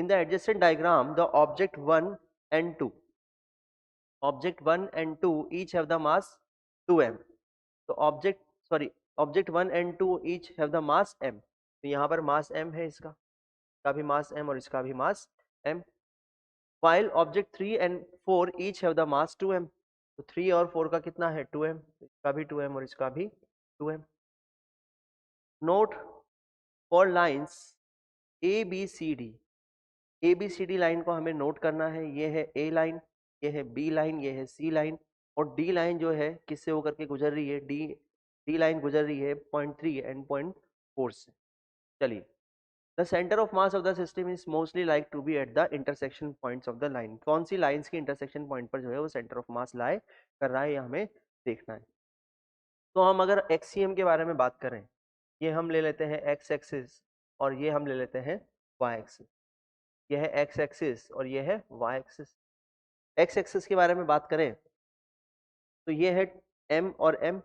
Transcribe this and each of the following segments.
In the adjacent diagram, the object 1 and 2 each have the mass 2m. तो object 1 and 2 each have the mass m. तो यहाँ पर मास m है, इसका भी मास m और इसका भी मास m. While object 3 and 4 each have the mass 2m. तो 3 और 4 का कितना है 2m, इसका भी 2m और इसका भी 2m. Note for lines A B C D line को हमें नोट करना है. ये है ए लाइन, ये है बी लाइन, ये है सी लाइन, और डी लाइन जो है किससे होकर के गुजर रही है, डी लाइन गुजर रही है 0.3 एंड 0.4 से. चलिए, the centre of mass of the system is mostly like to be at the intersection points of the line. कौन सी लाइंस के इंटरसेक्शन पॉइंट पर जो है वो सेंटर ऑफ मास लाई कर रहा है, ये हमें देखना है. तो हम अगर एक्सीएम के बारे में बात करें, ये हम ले लेते हैं एक्स एक्सिस और ये हम ले लेते हैं वाई एक्सिस. ये है एक्स एक्सिस और ये है वाई एक्सिस. एक्स एक्सिस के बारे में बात करें तो ये है m और m,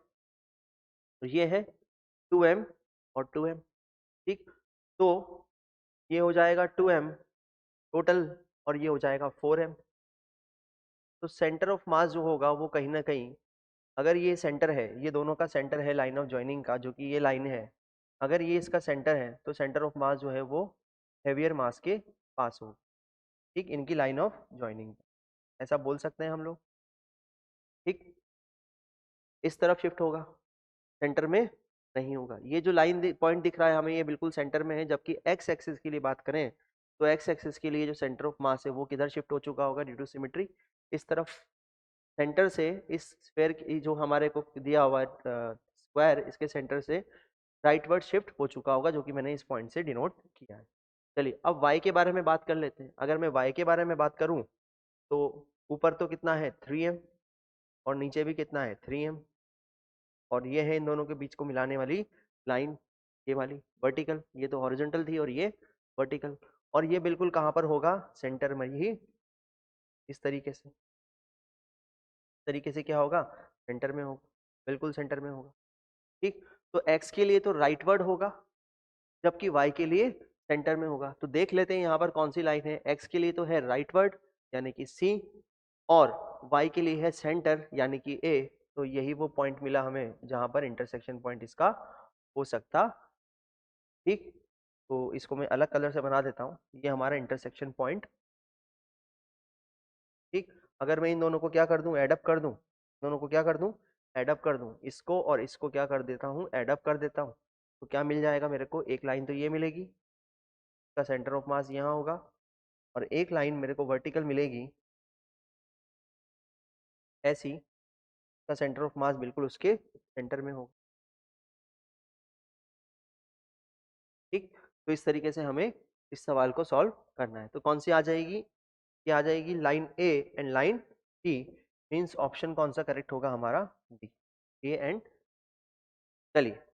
और ये है 2m और 2m. ठीक, तो ये हो जाएगा 2m टोटल और ये हो जाएगा 4m. तो सेंटर ऑफ मास जो होगा वो कहीं ना कहीं, अगर ये सेंटर है, ये दोनों का सेंटर है लाइन ऑफ जॉइनिंग का, जो कि ये लाइन है, अगर ये इसका सेंटर है तो सेंटर ऑफ मास जो है वो हेवियर मास के पास होगा. ठीक, इनकी लाइन ऑफ जॉइनिंग, ऐसा बोल सकते हैं हम लोग. ठीक, इस तरफ शिफ्ट होगा, सेंटर में नहीं होगा. ये जो लाइन पॉइंट दिख रहा है हमें, ये बिल्कुल सेंटर में है. जबकि एक्स एक्सिस के लिए बात करें तो एक्स एक्सिस के लिए जो सेंटर ऑफ मास है वो किधर शिफ्ट हो चुका होगा ड्यू टू सिमेट्री, इस तरफ. सेंटर से इस स्फेयर की जो हमारे को दिया हुआ है स्क्वायर, इसके सेंटर से राइटवर्ड शिफ्ट हो चुका होगा, जो कि मैंने इस पॉइंट से डिनोट किया है. चलिए, अब y के बारे में बात कर लेते हैं. अगर मैं y के बारे में बात करूं तो ऊपर तो कितना है 3m और नीचे भी कितना है 3m, और ये है इन दोनों के बीच को मिलाने वाली लाइन, ये वाली वर्टिकल. ये तो हॉरिजॉन्टल थी और ये वर्टिकल, और ये बिल्कुल कहाँ पर होगा, सेंटर में ही. इस तरीके से क्या होगा, सेंटर में होगा, बिल्कुल सेंटर में होगा. ठीक, तो x के लिए तो राइटवर्ड होगा, जबकि y के लिए सेंटर में होगा. तो देख लेते हैं यहाँ पर कौन सी लाइन है. x के लिए तो है राइटवर्ड यानी कि c, और y के लिए है सेंटर यानी कि a. तो यही वो पॉइंट मिला हमें जहां पर इंटरसेक्शन पॉइंट इसका हो सकता. ठीक, तो इसको मैं अलग कलर से बना देता हूँ. ये हमारा इंटरसेक्शन पॉइंट. ठीक, अगर मैं इन दोनों को क्या कर दूं, एडअप कर दूं, दोनों को क्या कर दूं, एडअप कर दूं, इसको और इसको क्या कर देता हूं, एडअप कर देता हूं. तो क्या मिल जाएगा मेरे को, एक लाइन तो ये मिलेगी, इसका सेंटर ऑफ मास यहाँ होगा, और एक लाइन मेरे को वर्टिकल मिलेगी ऐसी, का सेंटर ऑफ मास बिल्कुल उसके सेंटर में होगा. ठीक, तो इस तरीके से हमें इस सवाल को सॉल्व करना है. तो कौन सी आ जाएगी, ये आ जाएगी line A and line D. Means option कौन सा करेक्ट होगा हमारा, डी, ए एंड. चलिए,